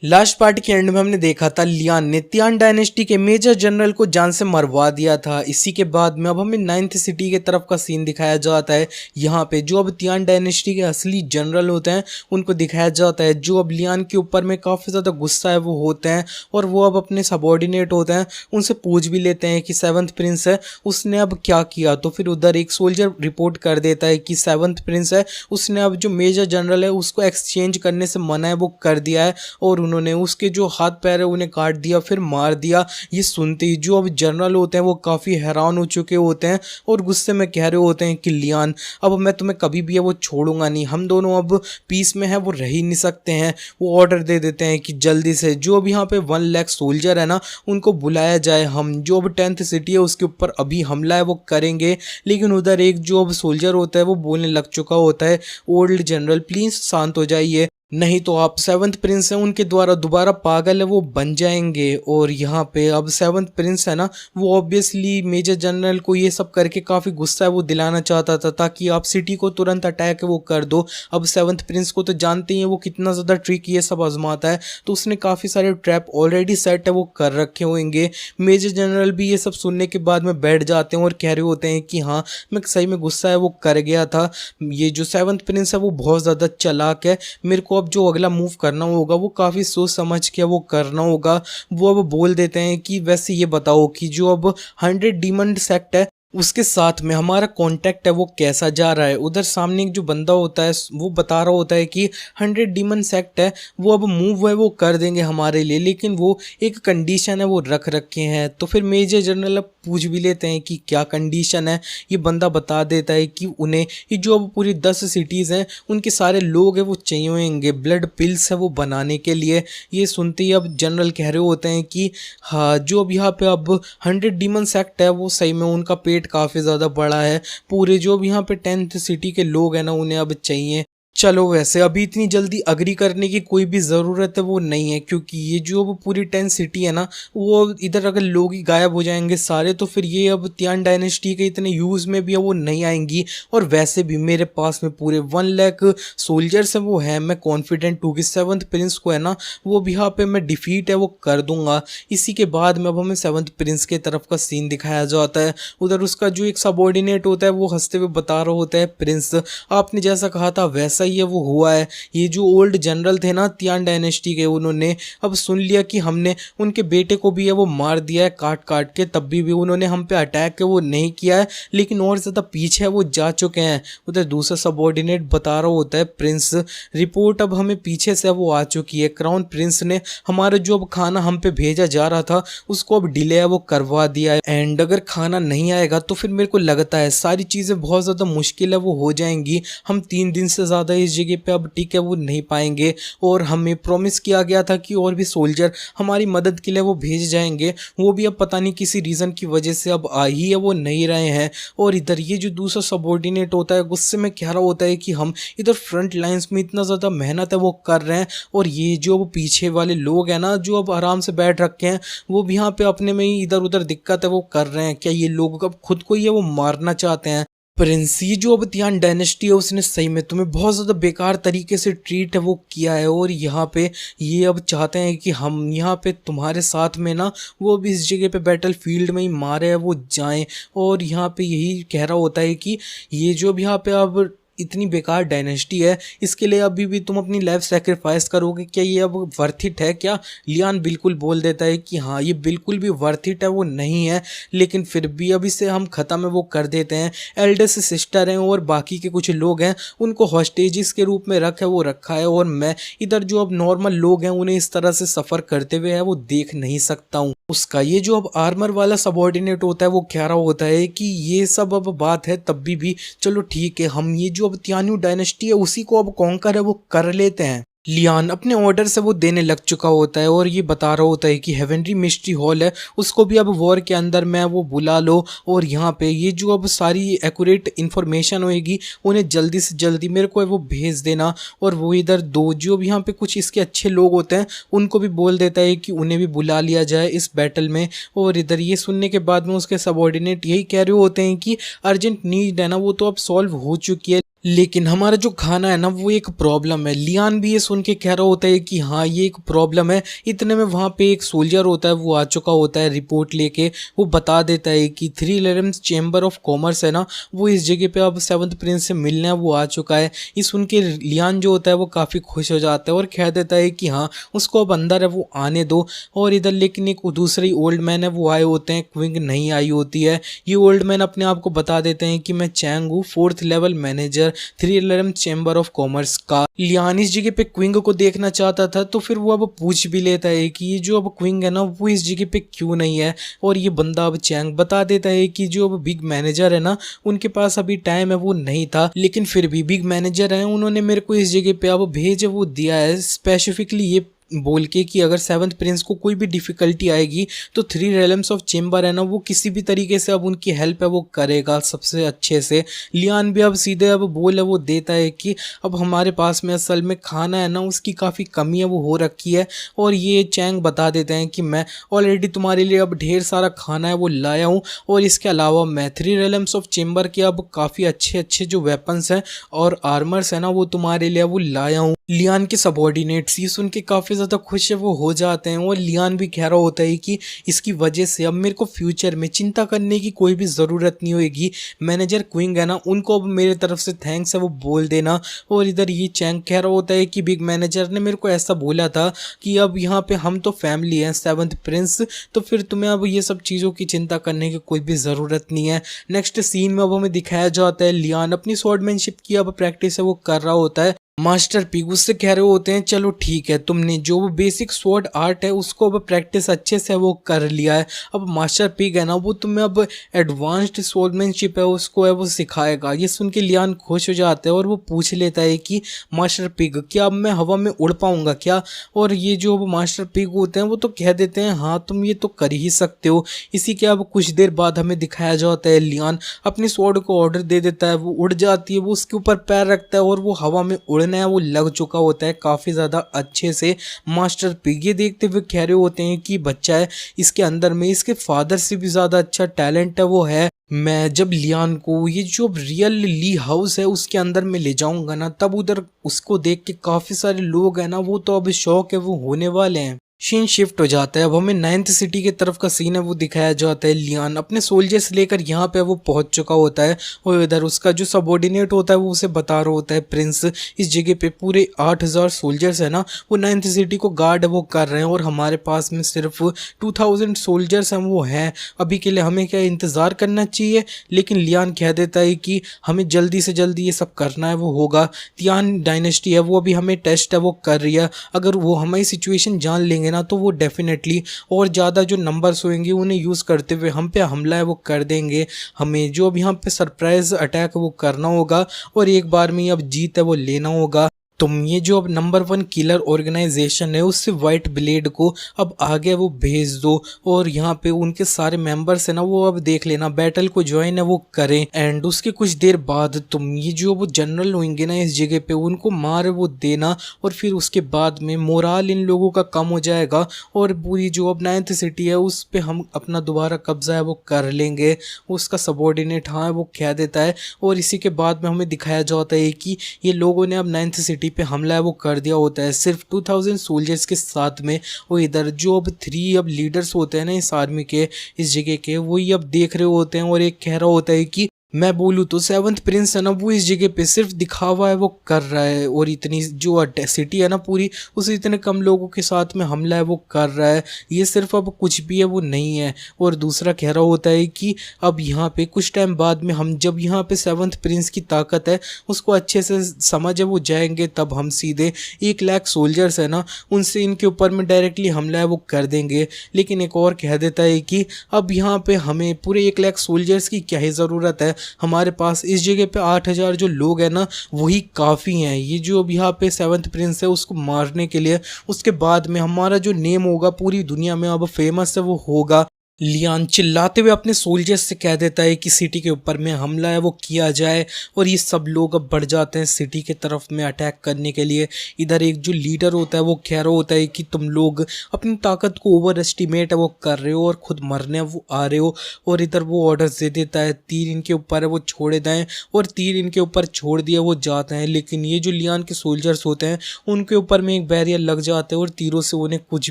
Last part के and में हमने देखा था लियान ने तियान डायनेस्टी के मेजर जनरल को जान से मरवा दिया था। इसी के बाद में अब हमें नाइन्थ सिटी के तरफ का सीन दिखाया जाता है। यहाँ पे जो अब तियान डायनेस्टी के असली जनरल होते हैं उनको दिखाया जाता है, जो अब लियान के ऊपर में काफ़ी ज़्यादा गुस्सा है वो होते हैं और वो अब अपने सबॉर्डिनेट होते हैं, उनसे पूछ भी लेते हैं कि सेवंथ प्रिंस है उसने अब क्या किया। तो फिर उधर एक सोल्जर रिपोर्ट कर देता है कि सेवंथ प्रिंस है उसने अब जो मेजर जनरल है उसको एक्सचेंज करने से मना है वो कर दिया है और उन्होंने उसके जो हाथ पैर है उन्हें काट दिया फिर मार दिया। ये सुनते ही जो अब जनरल होते हैं वो काफ़ी हैरान हो चुके होते हैं और गुस्से में कह रहे होते हैं कि लियान अब मैं तुम्हें कभी भी है वो छोड़ूंगा नहीं, हम दोनों अब पीस में है वो रह ही नहीं सकते हैं। वो ऑर्डर दे देते हैं कि जल्दी से जो अब यहाँ पे 1 लाख सोल्जर है ना उनको बुलाया जाए, हम जो अब 10th सिटी है उसके ऊपर अभी हमला है वो करेंगे। लेकिन उधर एक जो अब सोल्जर होता है वो बोलने लग चुका होता है, ओल्ड जनरल प्लीज़ शांत हो जाइए, नहीं तो आप सेवंथ प्रिंस हैं उनके द्वारा दोबारा पागल है वो बन जाएंगे। और यहाँ पे अब सेवंथ प्रिंस है ना वो ऑब्वियसली मेजर जनरल को ये सब करके काफ़ी गुस्सा है वो दिलाना चाहता था ताकि आप सिटी को तुरंत अटैक है वो कर दो। अब सेवंथ प्रिंस को तो जानते ही हैं वो कितना ज़्यादा ट्रिक ये सब आजमाता है, तो उसने काफ़ी सारे ट्रैप ऑलरेडी सेट है वो कर रखे होंगे। मेजर जनरल भी ये सब सुनने के बाद में बैठ जाते हैं और कह रहे होते हैं कि हाँ मैं सही में गुस्सा है वो कर गया था, ये जो सेवंथ प्रिंस है वो बहुत ज़्यादा चालाक है, मेरे को अब जो अगला मूव करना होगा वो काफ़ी सोच समझ के वो करना होगा। वो अब बोल देते हैं कि वैसे ये बताओ कि जो अब 100 डीमंड सेक्ट है उसके साथ में हमारा कांटेक्ट है वो कैसा जा रहा है। उधर सामने एक जो बंदा होता है वो बता रहा होता है कि 100 डीमन सेक्ट है वो अब मूव है वो कर देंगे हमारे लिए, लेकिन वो एक कंडीशन है वो रख रखे हैं। तो फिर मेजर जनरल अब पूछ भी लेते हैं कि क्या कंडीशन है। ये बंदा बता देता है कि उन्हें ये जो अब पूरी 10 सिटीज़ हैं उनके सारे लोग हैं वो चाहिए होंगे ब्लड पिल्स है वो बनाने के लिए। ये सुनते ही अब जनरल कह रहे होते हैं कि हाँ जो अब यहाँ पे अब 100 डीमन सेक्ट है वो सही में उनका पेट काफ़ी ज़्यादा बड़ा है, पूरे जो भी यहाँ पे 10th सिटी के लोग हैं ना उन्हें अब चाहिए। चलो वैसे अभी इतनी जल्दी अग्री करने की कोई भी ज़रूरत है वो नहीं है, क्योंकि ये जो अब पूरी 10 सिटी है ना वो इधर अगर लोग ही गायब हो जाएंगे सारे तो फिर ये अब तियान डायनेस्टी के इतने यूज़ में भी है वो नहीं आएंगी। और वैसे भी मेरे पास में पूरे 1 लाख सोल्जर्स हैं वो हैं, मैं कॉन्फिडेंट हूँ कि सेवंथ प्रिंस को है ना वो भी यहाँ पे मैं डिफीट है वो कर दूंगा। इसी के बाद में अब हमें सेवंथ प्रिंस के तरफ का सीन दिखाया जाता है। उधर उसका जो एक सबॉर्डिनेट होता है वो हंसते हुए बता रहा होता है, प्रिंस आपने जैसा कहा था वैसा ये वो हुआ है। ये जो ओल्ड जनरल थे ना तियान डायनेस्टी के उन्होंने अब सुन लिया कि हमने उनके बेटे को भी है वो मार दिया है काट काट के, तब भी उन्होंने हम पे अटैक है वो नहीं किया है, लेकिन और ज़्यादा पीछे वो जा चुके हैं। उधर दूसरा सबॉर्डिनेट बता रहा होता है, प्रिंस रिपोर्ट अब हमें पीछे से वो आ चुकी है, क्राउन प्रिंस ने हमारा जो अब खाना हम पे भेजा जा रहा था उसको अब डिले है वो करवा दिया है। एंड अगर खाना नहीं आएगा तो फिर मेरे को लगता है सारी चीज़ें बहुत ज़्यादा मुश्किल है वो हो जाएंगी, हम 3 दिन से ज़्यादा इस जगह पे अब टिके वो नहीं पाएंगे। और हमें प्रॉमिस किया गया था कि और भी सोल्जर हमारी मदद के लिए वो भेज जाएंगे, वो भी अब पता नहीं किसी रीज़न की वजह से अब आ ही है वो नहीं रहे हैं। और इधर ये जो दूसरा सबॉर्डिनेट होता है गुस्से में कह रहा होता है कि हम इधर फ्रंट लाइंस में इतना ज़्यादा मेहनत है वो कर रहे हैं और ये जो अब पीछे वाले लोग हैं ना जो अब आराम से बैठ रखे हैं वो भी यहाँ पे अपने में ही इधर उधर दिक्कत है वो कर रहे हैं। क्या ये लोग अब खुद को ही है वो मारना चाहते हैं? प्रिंस ये जो अब तियान डायनेस्टी है उसने सही में तुम्हें बहुत ज़्यादा बेकार तरीके से ट्रीट है वो किया है और यहाँ पे ये अब चाहते हैं कि हम यहाँ पे तुम्हारे साथ में ना वो अब इस जगह पे बैटल फील्ड में ही मारे है वो जाएं। और यहाँ पे यही कह रहा होता है कि ये जो अब यहाँ पे अब इतनी बेकार डायनेस्टी है इसके लिए अभी भी तुम अपनी लाइफ सेक्रीफाइस करोगे, क्या ये अब वर्थ इट है क्या? लियान बिल्कुल बोल देता है कि हाँ ये बिल्कुल भी वर्थ इट है वो नहीं है, लेकिन फिर भी अब इसे हम ख़त्म है वो कर देते हैं। एल्डेस्ट सिस्टर हैं और बाकी के कुछ लोग हैं उनको हॉस्टेजेस के रूप में रखा है और मैं इधर जो अब नॉर्मल लोग हैं उन्हें इस तरह से सफ़र करते हुए है वो देख नहीं सकता हूँ। उसका ये जो अब आर्मर वाला सबॉर्डिनेट होता है वो कह रहा होता है कि ये सब अब बात है तब भी चलो ठीक है, हम ये जो अब तियानु डायनेस्टी है उसी को अब कॉन्कर है वो कर लेते हैं। लियान अपने ऑर्डर से वो देने लग चुका होता है और ये बता रहा होता है कि हेवनरी मिस्ट्री हॉल है उसको भी अब वॉर के अंदर मैं वो बुला लो और यहाँ पे ये जो अब सारी एक्यूरेट इन्फॉर्मेशन होएगी उन्हें जल्दी से जल्दी मेरे को वो भेज देना। और वो इधर दो जो भी यहाँ पे कुछ इसके अच्छे लोग होते हैं उनको भी बोल देता है कि उन्हें भी बुला लिया जाए इस बैटल में। और इधर ये सुनने के बाद में उसके सबॉर्डिनेट यही कह रहे होते हैं कि अर्जेंट नीड है ना वो तो अब सॉल्व हो चुकी है, लेकिन हमारा जो खाना है ना वो एक प्रॉब्लम है। लियान भी ये सुन के कह रहा होता है कि हाँ ये एक प्रॉब्लम है। इतने में वहाँ पे एक सोल्जर होता है, वो आ चुका होता है रिपोर्ट लेके। वो बता देता है कि 311 चेंबर ऑफ कॉमर्स है ना, वो इस जगह पे अब 7th प्रिंस से मिलने वो आ चुका है। ये सुन के लियान जो होता है वो काफ़ी खुश हो जाता है और कह देता है कि हाँ उसको अब अंदर है वो आने दो। और इधर लेकिन एक दूसरी ओल्ड मैन है वो आए होते हैं, क्विंग नहीं आई होती है। ये ओल्ड मैन अपने आप को बता देते हैं कि मैं चैंग हूँ, 4th level manager 311 chamber of commerce का। लियान इस जगह पे क्विंग को देखना चाहता था, तो फिर वो अब पूछ भी लेता है कि ये जो अब क्विंग है ना वो इस जगह पे क्यों नहीं है। और ये बंदा अब चैंग बता देता है कि जो अब बिग मैनेजर है ना उनके पास अभी टाइम है वो नहीं था, लेकिन फिर भी बिग मैनेजर है उन्होंने मेरे को इस जगह पे अब भेज वो दिया है स्पेसिफिकली ये बोल के कि अगर 7th प्रिंस को कोई भी डिफिकल्टी आएगी तो 3 रेलम्स ऑफ चेंबर है ना वो किसी भी तरीके से अब उनकी हेल्प है वो करेगा सबसे अच्छे से। लियान भी अब सीधे अब बोल है वो देता है कि अब हमारे पास में असल में खाना है ना उसकी काफ़ी कमी है वो हो रखी है। और ये चैंग बता देते हैं कि मैं ऑलरेडी तुम्हारे लिए अब ढेर सारा खाना है वो लाया हूँ, और इसके अलावा मैं 3 रेलम्स ऑफ चेंबर के अब काफ़ी अच्छे अच्छे जो वेपन्स हैं और आर्मर्स है ना वो तुम्हारे लिए वो लाया हूँ। लियान के सबॉर्डिनेट्स ये सुन के काफ़ी ज़्यादा खुश है वो हो जाते हैं, और लियान भी कह रहा होता है कि इसकी वजह से अब मेरे को फ्यूचर में चिंता करने की कोई भी ज़रूरत नहीं होगी। मैनेजर क्विंग है ना उनको अब मेरे तरफ से थैंक्स है वो बोल देना। और इधर ये चैंग कह रहा होता है कि बिग मैनेजर ने मेरे को ऐसा बोला था कि अब यहाँ पे हम तो फैमिली हैं 7th प्रिंस, तो फिर तुम्हें अब ये सब चीज़ों की चिंता करने की कोई भी ज़रूरत नहीं है। नेक्स्ट सीन में अब हमें दिखाया जाता है लियान अपनी स्वॉर्डमैनशिप की अब प्रैक्टिस है वो कर रहा होता है। मास्टर पिग उससे कह रहे होते हैं चलो ठीक है, तुमने जो वो बेसिक स्वॉर्ड आर्ट है उसको अब प्रैक्टिस अच्छे से वो कर लिया है, अब मास्टर पिग है ना वो तुम्हें अब एडवांस्ड स्वॉर्डमैनशिप है उसको है वो सिखाएगा। ये सुन के लियान खुश हो जाता है और वो पूछ लेता है कि मास्टर पिग क्या अब मैं हवा में उड़ पाऊंगा क्या। और ये जो मास्टर पिग होते हैं वो तो कह देते हैं हाँ तुम ये तो कर ही सकते हो। इसी के अब कुछ देर बाद हमें दिखाया जाता है लियान अपनी स्वॉर्ड को ऑर्डर दे देता है, वो उड़ जाती है, वो उसके ऊपर पैर रखता है और वो हवा में उड़ना है वो लग चुका होता है काफ़ी ज़्यादा अच्छे से। मास्टर पिग ये देखते हुए कह रहे होते हैं कि बच्चा है, इसके अंदर में इसके फादर से भी ज़्यादा अच्छा टैलेंट है वो है। मैं जब लियान को ये जो रियल ली हाउस है उसके अंदर में ले जाऊंगा ना, तब उधर उसको देख के काफ़ी सारे लोग हैं ना वो तो अब शौक है वो होने वाले हैं। सीन शिफ्ट हो जाता है, अब हमें 9th सिटी के तरफ का सीन है वो दिखाया जाता है। लियान अपने सोल्जर्स लेकर यहाँ पे वो पहुंच चुका होता है, और इधर उसका जो सबऑर्डिनेट होता है वो उसे बता रहा होता है प्रिंस इस जगह पे पूरे 8000 सोल्जर्स है ना वो 9th सिटी को गार्ड वो कर रहे हैं, और हमारे पास में सिर्फ 2000 सोल्जर्स हैं वो हैं। अभी के लिए हमें क्या इंतज़ार करना चाहिए, लेकिन लियान कह देता है कि हमें जल्दी से जल्दी ये सब करना है वो होगा। तियान डायनेस्टी है वो अभी हमें टेस्ट है वो कर रही है, अगर वो हमारी सिचुएशन जान लेंगे ना तो वो डेफिनेटली और ज़्यादा जो नंबर्स होंगे उन्हें यूज़ करते हुए हम पे हमला है वो कर देंगे। हमें जो अब यहाँ पे सरप्राइज अटैक वो करना होगा और एक बार में अब जीत है वो लेना होगा। तुम ये जो अब नंबर 1 किलर ऑर्गेनाइजेशन है उससे वाइट ब्लेड को अब आगे वो भेज दो, और यहाँ पे उनके सारे मेंबर्स है ना वो अब देख लेना बैटल को ज्वाइन है वो करें। एंड उसके कुछ देर बाद तुम ये जो वो जनरल होंगे ना इस जगह पे उनको मार वो देना, और फिर उसके बाद में मोराल इन लोगों का कम हो जाएगा, और पूरी जो अब 9th सिटी है उस पे हम अपना दोबारा कब्जा है वो कर लेंगे। उसका सबॉर्डिनेट हाँ वो कह देता है, और इसी के बाद में हमें दिखाया जाता है कि ये लोगों ने अब 9th सिटी पे हमला है वो कर दिया होता है सिर्फ 2000 सोल्जर्स के साथ में। और इधर जो अब 3 अब लीडर्स होते हैं ना इस आर्मी के इस जगह के, वो ये अब देख रहे होते हैं, और एक कह रहा होता है कि मैं बोलूँ तो 7th प्रिंस है ना वो इस जगह पे सिर्फ दिखावा है वो कर रहा है, और इतनी जो सिटी है ना पूरी उसे इतने कम लोगों के साथ में हमला है वो कर रहा है, ये सिर्फ अब कुछ भी है वो नहीं है। और दूसरा कह रहा होता है कि अब यहाँ पे कुछ टाइम बाद में हम जब यहाँ पे 7th प्रिंस की ताकत है उसको अच्छे से समझ है वो जाएंगे, तब हम सीधे 1 लाख सोल्जर्स है ना उनसे इनके ऊपर में डायरेक्टली हमला है वो कर देंगे। लेकिन एक और कह देता है कि अब यहाँ पे हमें पूरे 1 लाख सोल्जर्स की क्या ही ज़रूरत है, हमारे पास इस जगह पे 8000 जो लोग हैं ना वही काफ़ी हैं। ये जो अब यहाँ पे 7th प्रिंस है उसको मारने के लिए, उसके बाद में हमारा जो नेम होगा पूरी दुनिया में अब फेमस है वो होगा। लियान चिल्लाते हुए अपने सोल्जर्स से कह देता है कि सिटी के ऊपर में हमला है वो किया जाए और ये सब लोग अब बढ़ जाते हैं सिटी के तरफ में अटैक करने के लिए। इधर एक जो लीडर होता है वो कह रहा होता है कि तुम लोग अपनी ताकत को ओवर एस्टिमेट है वो कर रहे हो और खुद मरने वो आ रहे हो। और इधर वो ऑर्डर्स दे देता है, तीर इनके ऊपर है वो छोड़े दें, और तीर इनके ऊपर छोड़ दिया वो जाते हैं। लेकिन ये जो लियान के सोल्जर्स होते हैं उनके ऊपर में एक बैरियर लग जाता है और तीरों से उन्हें कुछ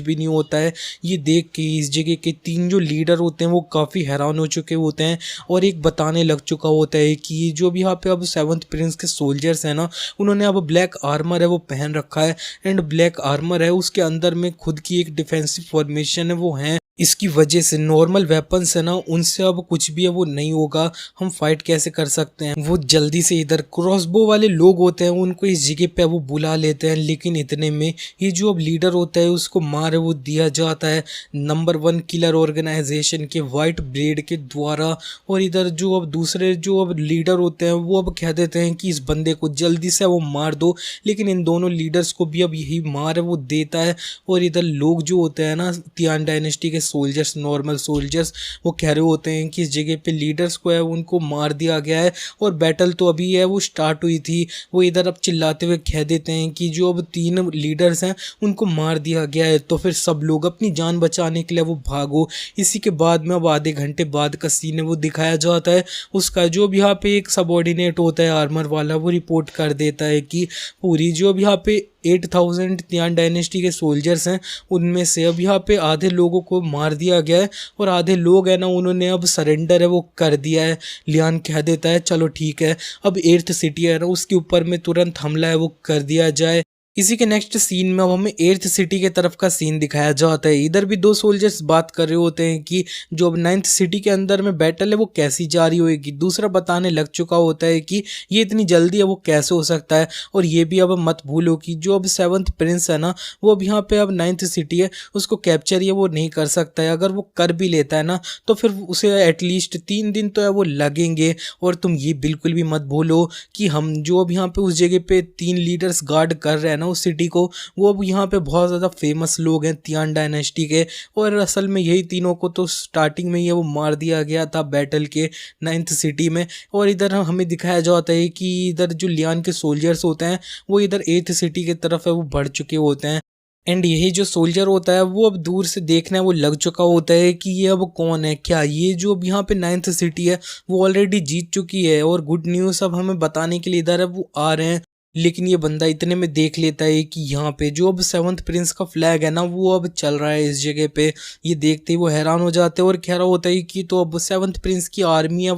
भी नहीं होता है। ये देख के इस जगह के तीन जो लीडर होते हैं वो काफ़ी हैरान हो चुके होते हैं और एक बताने लग चुका होता है कि ये जो भी यहाँ पे अब सेवंथ प्रिंस के सोल्जर्स हैं ना, उन्होंने अब ब्लैक आर्मर है वो पहन रखा है। एंड ब्लैक आर्मर है उसके अंदर में खुद की एक डिफेंसिव फॉर्मेशन है वो है। इसकी वजह से नॉर्मल वेपन्स है ना उनसे अब कुछ भी है वो नहीं होगा। हम फाइट कैसे कर सकते हैं। वो जल्दी से इधर क्रॉसबो वाले लोग होते हैं उनको इस जगह पे वो बुला लेते हैं। लेकिन इतने में ये जो अब लीडर होता है उसको मार वो दिया जाता है नंबर 1 किलर ऑर्गेनाइजेशन के वाइट ब्लेड के द्वारा। और इधर जो अब दूसरे जो अब लीडर होते हैं वो अब कह देते हैं कि इस बंदे को जल्दी से वो मार दो। लेकिन इन दोनों लीडर्स को भी अब यही मार वो देता है। और इधर लोग जो होते हैं ना तियान डायनेस्टी के सोल्जर्स, नॉर्मल सोल्जर्स, वो कह रहे होते हैं कि इस जगह पे लीडर्स को है उनको मार दिया गया है और बैटल तो अभी है वो स्टार्ट हुई थी। वो इधर अब चिल्लाते हुए कह देते हैं कि जो अब 3 लीडर्स हैं उनको मार दिया गया है, तो फिर सब लोग अपनी जान बचाने के लिए वो भागो। इसी के बाद में अब आधे घंटे बाद का सीन है वो दिखाया जाता है। उसका जो भी यहाँ पे एक सबऑर्डिनेट होता है आर्मर वाला वो रिपोर्ट कर देता है कि पूरी जो भी यहाँ पे 8000 तियान डायनेस्टी के सोल्जर्स हैं उनमें से अब यहाँ पे आधे लोगों को मार दिया गया है और आधे लोग हैं ना उन्होंने अब सरेंडर है वो कर दिया है। लियान कह देता है चलो ठीक है, अब 8th सिटी है ना उसके ऊपर में तुरंत हमला है वो कर दिया जाए। इसी के नेक्स्ट सीन में अब हमें 8th सिटी के तरफ का सीन दिखाया जाता है। इधर भी 2 सोल्जर्स बात कर रहे होते हैं कि जो अब 9th सिटी के अंदर में बैटल है वो कैसी जारी होएगी। दूसरा बताने लग चुका होता है कि ये इतनी जल्दी है वो कैसे हो सकता है। और ये भी अब मत भूलो कि जो अब 7th प्रिंस है ना वो अब यहाँ पे अब 9th सिटी है उसको कैप्चर ये वो नहीं कर सकता है। अगर वो कर भी लेता है ना तो फिर उसे एटलीस्ट 3 दिन तो है वो लगेंगे। और तुम ये बिल्कुल भी मत भूलो कि हम जो अब यहाँ पे उस जगह पे 3 लीडर्स गार्ड कर रहे हैं उस सिटी को, वो अब यहाँ पे बहुत ज़्यादा फेमस लोग हैं तियान डायनेस्टी के। और असल में यही तीनों को तो स्टार्टिंग में ही वो मार दिया गया था बैटल के 9th सिटी में। और इधर हमें दिखाया जाता है कि इधर जो लियान के सोल्जर्स होते हैं वो इधर 8th सिटी की तरफ है वो बढ़ चुके होते हैं। एंड यही जो सोल्जर होता है वो अब दूर से देखने वो लग चुका होता है कि ये अब कौन है, क्या ये जो अब यहाँ पे 9th सिटी है वो ऑलरेडी जीत चुकी है। और गुड न्यूज़ अब हमें बताने के लिए इधर अब वो आ रहे हैं। लेकिन ये बंदा इतने में देख लेता है कि यहाँ पे जो अब 7th प्रिंस का फ्लैग है ना वो अब चल रहा है इस जगह पे। ये देखते ही वो हैरान हो जाते हैं और कह रहा होता है कि तो अब 7th प्रिंस की आर्मी है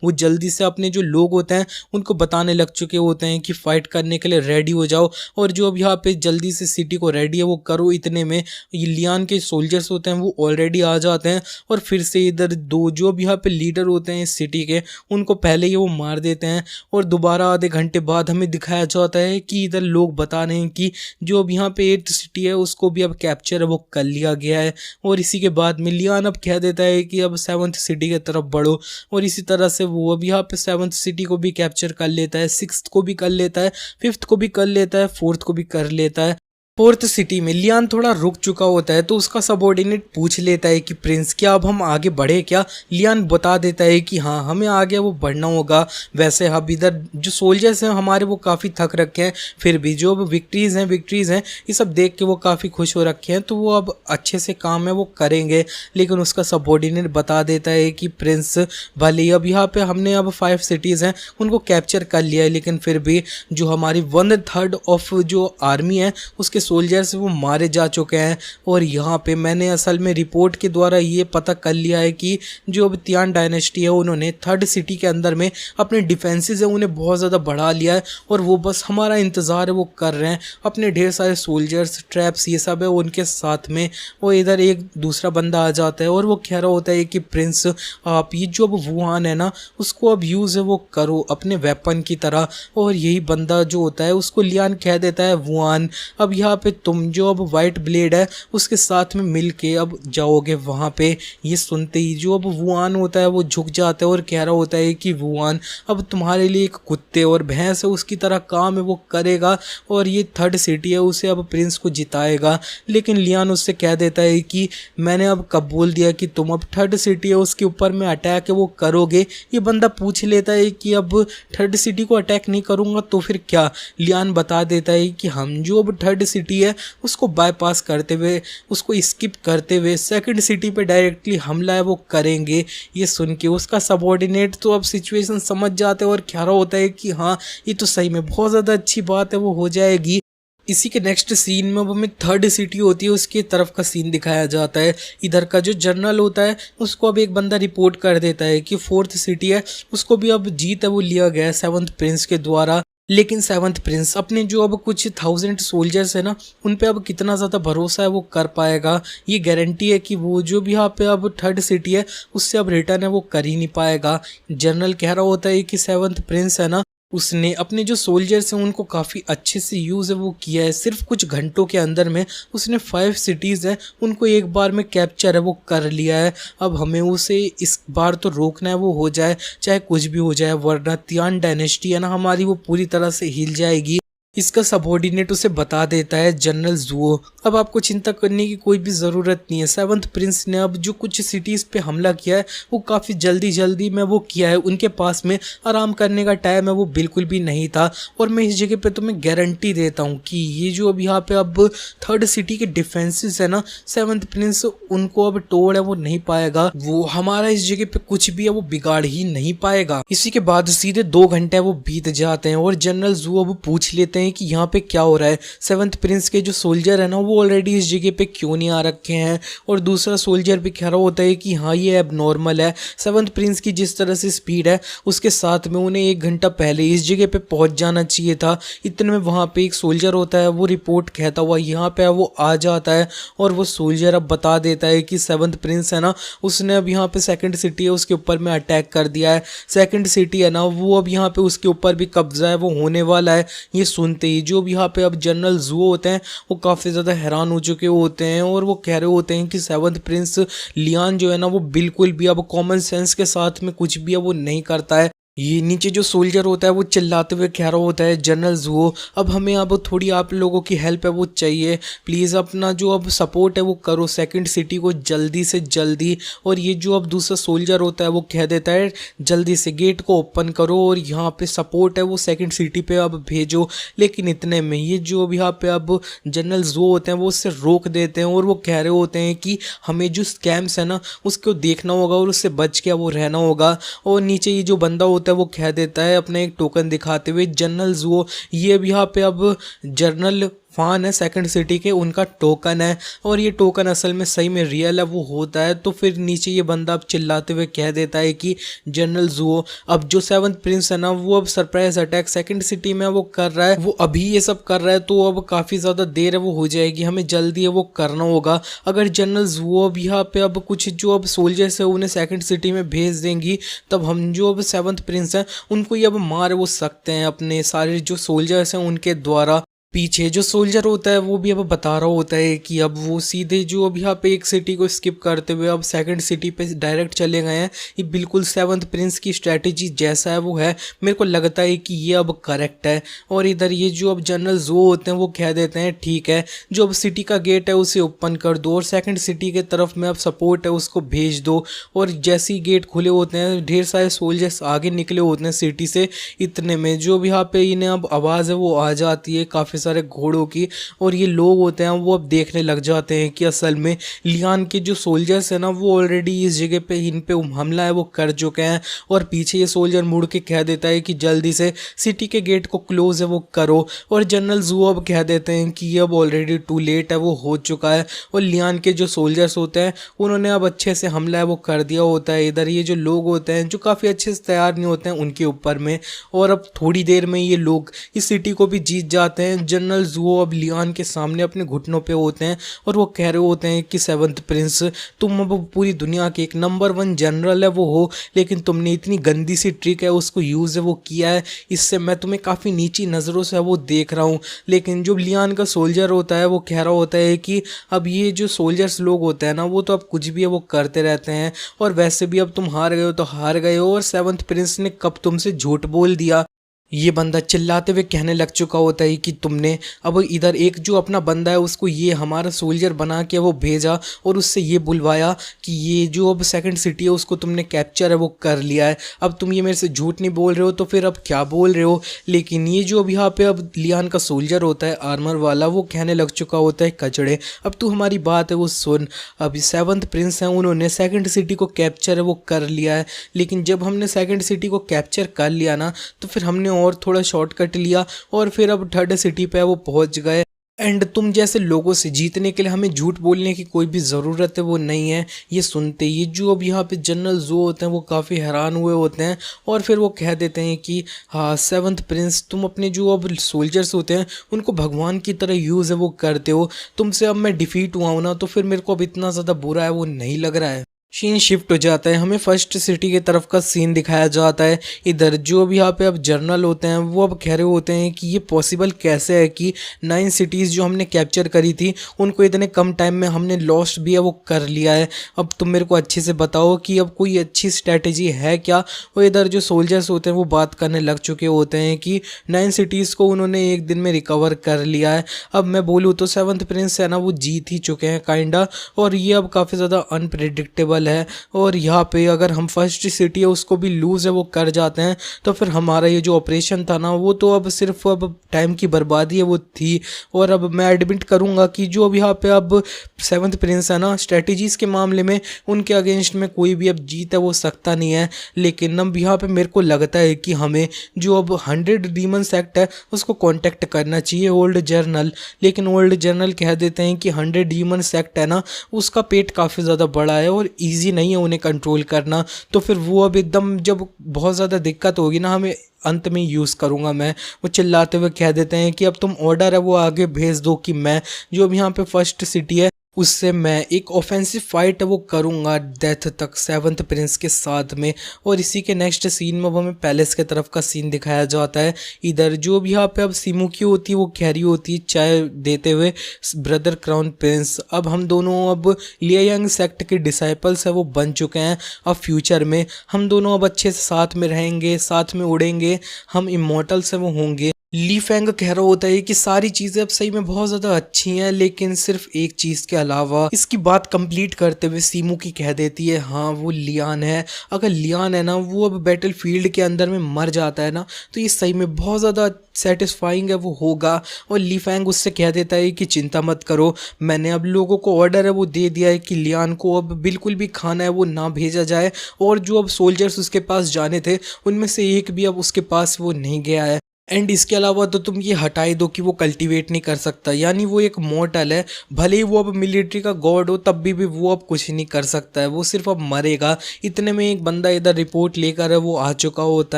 वो जल्दी से अपने जो लोग होते हैं उनको बताने लग चुके होते हैं कि फाइट करने के लिए रेडी हो जाओ। और जो अब यहाँ पे जल्दी से सिटी को रेडी है वो करो। इतने में ये लियान के सोल्जर्स होते हैं वो ऑलरेडी आ जाते हैं और फिर से इधर 2 जो अब यहाँ पे लीडर होते हैं इस सिटी के उनको पहले ही वो मार देते हैं। और दोबारा आधे घंटे बाद हमें दिखाया जाता है कि इधर लोग बता रहे हैं कि जो अब यहाँ पे 8th सिटी है उसको भी अब कैप्चर वो कर लिया गया है। और इसी के बाद में लियान अब कह देता है कि अब 7th सिटी की तरफ बढ़ो। और इसी तरह से वो अब यहाँ पे 7th सिटी को भी कैप्चर कर लेता है, 6th को भी कर लेता है, 5th को भी कर लेता है, 4th को भी कर लेता है। 4th सिटी में लियान थोड़ा रुक चुका होता है तो उसका सबऑर्डिनेट पूछ लेता है कि प्रिंस क्या अब हम आगे बढ़े क्या। लियान बता देता है कि हाँ हमें आगे वो बढ़ना होगा। वैसे अब इधर जो सोल्जर्स हैं हमारे वो काफ़ी थक रखे हैं, फिर भी जो अब विक्ट्रीज़ हैं ये सब देख के वो काफ़ी खुश हो रखे हैं तो वो अब अच्छे से काम है वो करेंगे। लेकिन उसका सबऑर्डिनेट बता देता है कि प्रिंस भले ही अब यहाँ पे हमने अब 5 सिटीज़ हैं उनको कैप्चर कर लिया है लेकिन फिर भी जो हमारी 1/3 ऑफ जो आर्मी है उसके सोल्जर्स वो मारे जा चुके हैं। और यहाँ पे मैंने असल में रिपोर्ट के द्वारा ये पता कर लिया है कि जो अब तियान डायनेस्टी है उन्होंने 3rd सिटी के अंदर में अपने डिफेंसेस है उन्हें बहुत ज़्यादा बढ़ा लिया है और वो बस हमारा इंतज़ार है वो कर रहे हैं। अपने ढेर सारे सोल्जर्स, ट्रैप्स ये सब है उनके साथ में। वो इधर एक दूसरा बंदा आ जाता है और वो कह रहा होता है कि प्रिंस आप ये जो अब वुहान है ना उसको अब यूज़ है वो करो अपने वेपन की तरह। और यही बंदा जो होता है उसको लियान कह देता है वुहान। अब यहाँ पे तुम जो अब वाइट ब्लेड है उसके साथ में मिल के अब जाओगे वहाँ पे। ये सुनते ही जो अब वुआन होता है वो झुक जाता है और कह रहा होता है कि वुआन अब तुम्हारे लिए एक कुत्ते और भैंस है उसकी तरह काम है वो करेगा और ये थर्ड सिटी है उसे अब प्रिंस को जिताएगा। लेकिन लियान उससे कह देता है कि मैंने अब कब बोल दिया कि तुम अब थर्ड सिटी है उसके ऊपर में अटैक है वो करोगे। ये बंदा पूछ लेता है कि अब थर्ड सिटी को अटैक नहीं करूँगा तो फिर क्या। लियान बता देता है कि हम जो अब थर्ड सिटी है उसको बाईपास करते हुए उसको स्किप करते हुए सेकंड सिटी पे डायरेक्टली हमला है वो करेंगे। ये सुन के उसका सबॉर्डिनेट तो अब सिचुएशन समझ जाते हैं और कह रहा होता है कि हाँ ये तो सही में बहुत ज़्यादा अच्छी बात है वो हो जाएगी। इसी के नेक्स्ट सीन में अब हमें थर्ड सिटी होती है उसकी तरफ का सीन दिखाया जाता है। इधर का जो जनरल होता है उसको अब एक बंदा रिपोर्ट कर देता है कि फोर्थ सिटी है उसको भी अब जीत है वो लिया गया है सेवंथ प्रिंस के द्वारा। लेकिन सेवंथ प्रिंस अपने जो अब कुछ 1000 सोल्जर्स है ना उन पे अब कितना ज़्यादा भरोसा है वो कर पाएगा। ये गारंटी है कि वो जो भी यहाँ पे अब थर्ड सिटी है उससे अब रिटर्न है वो कर ही नहीं पाएगा। जनरल कह रहा होता है कि सेवंथ प्रिंस है ना उसने अपने जो सोल्जर्स हैं उनको काफ़ी अच्छे से यूज़ है वो किया है। सिर्फ कुछ घंटों के अंदर में उसने 5 सिटीज़ हैं उनको एक बार में कैप्चर है वो कर लिया है। अब हमें उसे इस बार तो रोकना है वो हो जाए चाहे कुछ भी हो जाए वरना तियान डायनेस्टी है ना हमारी वो पूरी तरह से हिल जाएगी। इसका सबॉर्डिनेट उसे बता देता है जनरल जुओ अब आपको चिंता करने की कोई भी ज़रूरत नहीं है। सेवंथ प्रिंस ने अब जो कुछ सिटीज़ पे हमला किया है वो काफ़ी जल्दी में वो किया है। उनके पास में आराम करने का टाइम है वो बिल्कुल भी नहीं था। और मैं इस जगह पे तुम्हें गारंटी देता हूँ कि ये जो अब यहाँ पे अब थर्ड सिटी के डिफेंसेस है ना सेवंथ प्रिंस उनको अब तोड़ है वो नहीं पाएगा। वो हमारा इस जगह पे कुछ भी है वो बिगाड़ ही नहीं पाएगा। इसी के बाद सीधे 2 घंटे वो बीत जाते हैं और जनरल जुओ अब पूछ लेते हैं कि यहाँ पे क्या हो रहा है। सेवंथ प्रिंस के जो सोल्जर है ना वो ऑलरेडी इस जगह पे क्यों नहीं आ रखे हैं। और दूसरा सोल्जर भी कह रहा होता है कि हाँ ये अब नॉर्मल है। सेवंथ प्रिंस की जिस तरह से स्पीड है उसके साथ में उन्हें 1 घंटा पहले इस जगह पे पहुंच जाना चाहिए था। इतने में वहाँ पे एक सोल्जर होता है वो रिपोर्ट कहता हुआ यहाँ पे वो आ जाता है और वो सोल्जर अब बता देता है कि सेवंथ प्रिंस है ना उसने अब यहाँ पे सेकंड सिटी है उसके ऊपर में अटैक कर दिया है। सेकंड सिटी है ना वो अब यहाँ पे उसके ऊपर भी कब्जा है वो होने वाला है। ये सुनते ही जो भी यहाँ पे अब जनरल जुओ होते हैं वो काफ़ी ज़्यादा हैरान हो चुके होते हैं और वो कह रहे होते हैं कि सेवंथ प्रिंस लियान जो है ना वो बिल्कुल भी अब कॉमन सेंस के साथ में कुछ भी है वो नहीं करता है। ये नीचे जो सोल्जर होता है वो चिल्लाते हुए कह रहा होता है जनरल जुओ अब हमें अब थोड़ी आप लोगों की हेल्प है वो चाहिए। प्लीज़ अपना जो अब सपोर्ट है वो करो सेकंड सिटी को जल्दी से जल्दी। और ये जो अब दूसरा सोल्जर होता है वो कह देता है जल्दी से गेट को ओपन करो और यहाँ पे सपोर्ट है वो सेकंड सिटी पे अब भेजो। लेकिन इतने में ये जो अब यहाँ पे अब जनरल जुओ होते हैं वो उससे रोक देते हैं और वो कह रहे होते हैं कि हमें जो स्कैम्स है ना उसको देखना होगा और उससे बच के वो रहना होगा। और नीचे ये जो बंदा होता है वो कह देता है अपने एक टोकन दिखाते हुए जनरल जुओ ये अब यहाँ पे अब जनरल फान है सेकंड सिटी के उनका टोकन है और ये टोकन असल में सही में रियल है वो होता है। तो फिर नीचे ये बंदा अब चिल्लाते हुए कह देता है कि जनरल जुओ अब जो सेवंथ प्रिंस है ना वो अब सरप्राइज अटैक सेकंड सिटी में वो कर रहा है वो अभी ये सब कर रहा है तो अब काफ़ी ज़्यादा देर है वो हो जाएगी हमें जल्दी है वो करना होगा। अगर जनरल जुओ अब यहाँ पे अब कुछ जो अब सोल्जर्स है उन्हें सेकंड सिटी में भेज देंगी तब हम जो अब सेवंथ प्रिंस हैं उनको ये अब मार वो सकते हैं अपने सारे जो सोल्जर्स हैं उनके द्वारा। पीछे जो सोल्जर होता है वो भी अब बता रहा होता है कि अब वो सीधे जो अब यहाँ पे एक सिटी को स्किप करते हुए अब सेकंड सिटी पे डायरेक्ट चले गए हैं। ये बिल्कुल सेवंथ प्रिंस की स्ट्रैटेजी जैसा है वो है मेरे को लगता है कि ये अब करेक्ट है। और इधर ये जो अब जनरल जो होते हैं वो कह देते हैं ठीक है जो अब सिटी का गेट है उसे ओपन कर दो और सेकंड सिटी के तरफ में अब सपोर्ट है उसको भेज दो। और जैसे ही गेट खुले होते हैं ढेर सारे सोल्जर्स आगे निकले होते हैं सिटी से। इतने में जो भी यहाँ पे इन्हें अब आवाज़ है वो आ जाती है काफ़ी सारे घोड़ों की और ये लोग होते हैं वो अब देखने लग जाते हैं कि असल में लियान के जो सोल्जर्स हैं ना वो ऑलरेडी इस जगह पे इन पे हमला है वो कर चुके हैं। और पीछे ये सोल्जर मुड़ के कह देता है कि जल्दी से सिटी के गेट को क्लोज है वो करो। और जनरल जुओ अब कह देते हैं कि ये अब ऑलरेडी टू लेट है वो हो चुका है। और लियान के जो सोल्जर्स होते हैं उन्होंने अब अच्छे से हमला है वो कर दिया होता है। इधर ये जो लोग होते हैं जो काफ़ी अच्छे से तैयार नहीं होते हैं उनके ऊपर में और अब थोड़ी देर में ये लोग इस सिटी को भी जीत जाते हैं जनरल ज़ुओ अब लियान के सामने अपने घुटनों पे होते हैं और वो कह रहे होते हैं कि सेवंथ प्रिंस, तुम अब पूरी दुनिया के एक नंबर 1 जनरल है वो हो, लेकिन तुमने इतनी गंदी सी ट्रिक है उसको यूज़ है वो किया है, इससे मैं तुम्हें काफ़ी नीची नज़रों से वो देख रहा हूँ। लेकिन जो लियान का सोल्जर होता है वो कह रहा होता है कि अब ये जो सोल्जर्स लोग होते हैं ना वो तो अब कुछ भी है वो करते रहते हैं, और वैसे भी अब तुम हार गए हो तो हार गए हो, और सेवंथ प्रिंस ने कब तुमसे झूठ बोल दिया। ये बंदा चिल्लाते हुए कहने लग चुका होता है कि तुमने अब इधर एक जो अपना बंदा है उसको ये हमारा सोल्जर बना के वो भेजा और उससे ये बुलवाया कि ये जो अब सेकंड सिटी है उसको तुमने कैप्चर है वो कर लिया है, अब तुम ये मेरे से झूठ नहीं बोल रहे हो तो फिर अब क्या बोल रहे हो। लेकिन ये जो अब यहाँ पे अब लियान का सोल्जर होता है आर्मर वाला, वो कहने लग चुका होता है कचड़े, अब तू हमारी बात है वो सुन, अभी सेवंथ प्रिंस हैं उन्होंने सेकंड सिटी को कैप्चर है वो कर लिया है, लेकिन जब हमने सेकंड सिटी को कैप्चर कर लिया ना तो फिर हमने और थोड़ा शॉर्टकट लिया और फिर अब थर्ड सिटी पे वो पहुंच गए। एंड तुम जैसे लोगों से जीतने के लिए हमें झूठ बोलने की कोई भी ज़रूरत है वो नहीं है। ये सुनते ही जो अब यहाँ पे जनरल जो होते हैं वो काफ़ी हैरान हुए होते हैं और फिर वो कह देते हैं कि हाँ सेवंथ प्रिंस, तुम अपने जो अब सोल्जर्स होते हैं उनको भगवान की तरह यूज़ है वो करते हो, तुमसे अब मैं डिफीट हुआ हूँ ना तो फिर मेरे को अब इतना ज़्यादा बुरा है वो नहीं लग रहा है। सीन शिफ्ट हो जाता है, हमें फर्स्ट सिटी की तरफ का सीन दिखाया जाता है। इधर जो भी यहाँ पे अब जर्नल होते हैं वो अब कह रहे होते हैं कि ये पॉसिबल कैसे है कि 9 सिटीज़ जो हमने कैप्चर करी थी उनको इतने कम टाइम में हमने लॉस्ट भी है वो कर लिया है। अब तुम मेरे को अच्छे से बताओ कि अब कोई अच्छी स्ट्रैटेजी है क्या। और इधर जो सोल्जर्स होते हैं वो बात करने लग चुके होते हैं कि 9 सिटीज़ को उन्होंने एक दिन में रिकवर कर लिया है। अब मैं बोलूँ तो सेवंथ प्रिंस है ना वो जीत ही चुके हैं काइंडा, और ये अब काफ़ी ज़्यादा अनप्रिडिक्टेबल है। और यहाँ पे अगर हम फर्स्ट सिटी है उसको भी लूज है वो कर जाते हैं तो फिर हमारा ये जो ऑपरेशन था ना वो तो अब सिर्फ अब टाइम की बर्बादी है वो थी। और अब मैं एडमिट करूँगा कि जो अब यहाँ पे अब सेवंथ प्रिंस है ना स्ट्रेटजीज़ के मामले में उनके अगेंस्ट में कोई भी अब जीत है वो सकता नहीं है। लेकिन अब यहाँ पे मेरे को लगता है कि हमें जो अब 100 डीमन सेक्ट है उसको कॉन्टेक्ट करना चाहिए ओल्ड जर्नल, लेकिन ओल्ड जर्नल कह देते हैं कि 100 डीमन सेक्ट है ना उसका पेट काफ़ी ज़्यादा बड़ा है और ईजी नहीं है उन्हें कंट्रोल करना, तो फिर वो अब एकदम जब बहुत ज़्यादा दिक्कत होगी ना हमें अंत में यूज़ करूँगा मैं। वो चिल्लाते हुए कह देते हैं कि अब तुम ऑर्डर है वो आगे भेज दो कि मैं जो अब यहाँ पे फर्स्ट सिटी है उससे मैं एक ऑफेंसिव फाइट वो करूँगा डेथ तक सेवंथ प्रिंस के साथ में। और इसी के नेक्स्ट सीन में अब हमें पैलेस के तरफ का सीन दिखाया जाता है। इधर जो भी यहाँ पे अब सिमुकी होती है वो कह रही होती है चाय देते हुए ब्रदर क्राउन प्रिंस, अब हम दोनों अब लियांग सेक्ट के डिसाइपल्स है वो बन चुके हैं, अब फ्यूचर में हम दोनों अब अच्छे से साथ में रहेंगे, साथ में उड़ेंगे, हम इमोर्टल्स है वो होंगे। ली फेंग कह रहा होता है कि सारी चीज़ें अब सही में बहुत ज़्यादा अच्छी हैं लेकिन सिर्फ एक चीज़ के अलावा। इसकी बात कंप्लीट करते हुए सीमू की कह देती है हाँ वो लियान है, अगर लियान है ना वो अब बैटल फील्ड के अंदर में मर जाता है ना तो ये सही में बहुत ज़्यादा सेटिस्फाइंग है वो होगा। और ली फेंग उससे कह देता है कि चिंता मत करो, मैंने अब लोगों को ऑर्डर है वो दे दिया है कि लियान को अब बिल्कुल भी खाना है वो ना भेजा जाए, और जो अब सोल्जर्स उसके पास जाने थे उनमें से एक भी अब उसके पास वो नहीं गया है। एंड इसके अलावा तो तुम ये हटाई दो कि वो कल्टीवेट नहीं कर सकता, यानी वो एक मॉर्टल है, भले ही वो अब मिलिट्री का गॉड हो तब भी वो अब कुछ नहीं कर सकता है, वो सिर्फ अब मरेगा। इतने में एक बंदा इधर रिपोर्ट लेकर है वो आ चुका होता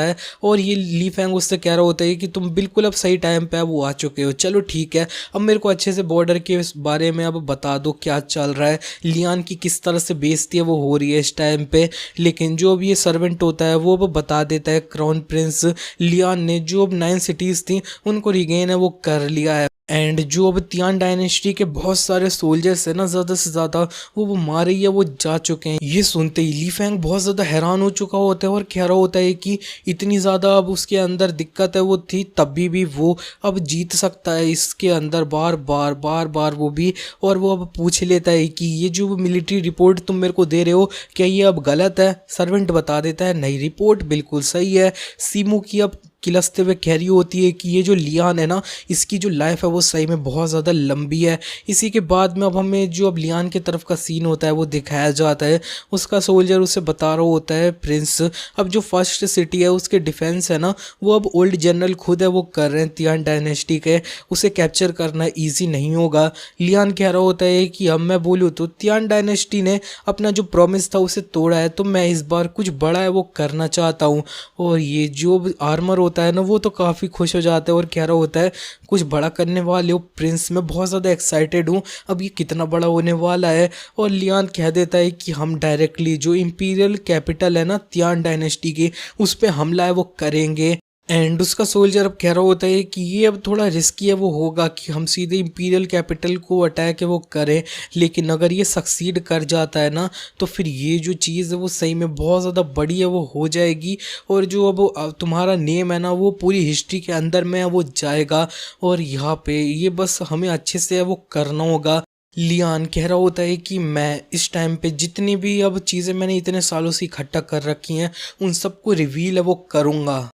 है और ये ली फेंग उससे कह रहा होता है कि तुम बिल्कुल अब सही टाइम पे वो आ चुके हो, चलो ठीक है अब मेरे को अच्छे से बॉर्डर के बारे में अब बता दो क्या चल रहा है, लियान की किस तरह से बेइज्जती है वो हो रही है इस टाइम पे। लेकिन जो अब ये सर्वेंट होता है वो अब बता देता है क्राउन प्रिंस लियान ने जो अब 9 सिटीज़ थी उनको रिगेन है वो कर लिया है। एंड जो अब तियान डायनेस्टी के बहुत सारे सोल्जर्स है ना ज़्यादा से ज़्यादा वो मारे या वो जा चुके हैं। ये सुनते ही ली फेंग बहुत ज़्यादा हैरान हो चुका होता है और कह रहा होता है कि इतनी ज़्यादा अब उसके अंदर दिक्कत है वो थी तब भी वो अब जीत सकता है इसके अंदर बार बार वो भी। और वो अब पूछ लेता है कि ये जो मिलिट्री रिपोर्ट तुम मेरे को दे रहे हो क्या ये अब गलत है। सर्वेंट बता देता है नहीं रिपोर्ट बिल्कुल सही है। सीमू की अब किलसते हुए कह रही होती है कि ये जो लियान है ना इसकी जो लाइफ है वो सही में बहुत ज़्यादा लंबी है। इसी के बाद में अब हमें जो अब लियान की तरफ का सीन होता है वो दिखाया जाता है। उसका सोल्जर उसे बता रहा होता है प्रिंस अब जो फर्स्ट सिटी है उसके डिफेंस है ना वो अब ओल्ड जनरल खुद है वो कर रहे हैं तियान डायनेस्टी के, उसे कैप्चर करना ईजी नहीं होगा। लियान कह रहा होता है कि अब मैं बोलूँ तो तियान डायनेस्टी ने अपना जो प्रॉमिस था उसे तोड़ा है तो मैं इस बार कुछ बड़ा है वो करना चाहता हूँ। और ये जो आर्मर होता है ना वो तो काफ़ी खुश हो जाता है और कह रहा होता है कुछ बड़ा करने वाले हो प्रिंस, मैं बहुत ज़्यादा एक्साइटेड हूँ, अब ये कितना बड़ा होने वाला है। और लियान कह देता है कि हम डायरेक्टली जो इंपीरियल कैपिटल है ना तियान डायनेस्टी की उस पर हमला है वो करेंगे। एंड उसका सोल्जर अब कह रहा होता है कि ये अब थोड़ा रिस्की है, वो होगा कि हम सीधे इंपीरियल कैपिटल को अटैक है वो करें, लेकिन अगर ये सक्सीड कर जाता है ना तो फिर ये जो चीज़ है वो सही में बहुत ज़्यादा बड़ी है वो हो जाएगी, और जो अब तुम्हारा नेम है ना वो पूरी हिस्ट्री के अंदर में है वो जाएगा। और यहाँ पे ये बस हमें अच्छे से है वो करना होगा। लियान कह रहा होता है कि मैं इस टाइम पे जितनी भी अब चीज़ें मैंने इतने सालों से इकट्ठा कर रखी हैं उन सबको रिवील है वो करूँगा।